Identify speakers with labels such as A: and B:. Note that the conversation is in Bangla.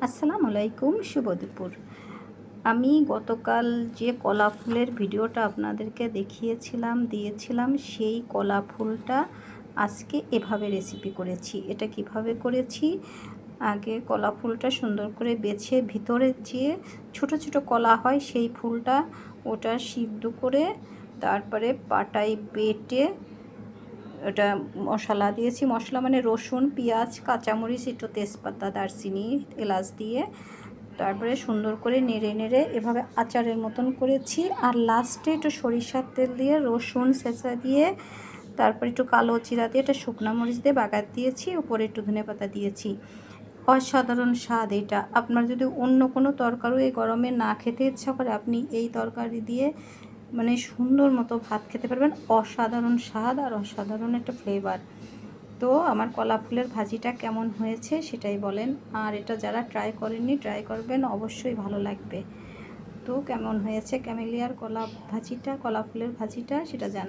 A: আসসালামু আলাইকুম, শুভ দুপুর। আমি গতকাল যে কলা ফুলের ভিডিওটা আপনাদেরকে দিয়েছিলাম সেই কলা ফুলটা আজকে এভাবে রেসিপি করেছি। এটা কিভাবে করেছি, আগে কলা ফুলটা সুন্দর করে বেছে ভিতরে যে ছোট ছোট কলা হয় সেই ফুলটা ওটা সিদ্ধ করে তারপরে পাটায় বেটে ওটা মশলা দিয়েছি। মশলা মানে রসুন, পেঁয়াজ, কাঁচামরিচ, একটু তেজপাতা, দারচিনি, এলাচ দিয়ে তারপরে সুন্দর করে নেড়ে নেড়ে এভাবে আচারের মতন করেছি। আর লাস্টে একটু সরিষার তেল দিয়ে রসুন ছেঁচা দিয়ে তারপরে একটু কালো জিরা দিয়ে একটা শুকনো মরিচ দিয়ে বাগার দিয়েছি, উপরে একটু ধনেপাতা দিয়েছি। অসাধারণ স্বাদ এটা। আপনার যদি অন্য কোনো তরকারি এই গরমে না খেতে ইচ্ছা করে, আপনি এই তরকারি দিয়ে মানে সুন্দর মতো ভাত খেতে পারবেন। অসাধারণ স্বাদ আর অসাধারণ একটা ফ্লেভার। তো আমার কলা ফুলের ভাজিটা কেমন হয়েছে সেটাই বলেন। আর এটা যারা ট্রাই করেননি ট্রাই করবেন, অবশ্যই ভালো লাগবে। তো কেমন হয়েছে ক্যামেলিয়ার কলা ফুলের ভাজিটা সেটা জানাবেন।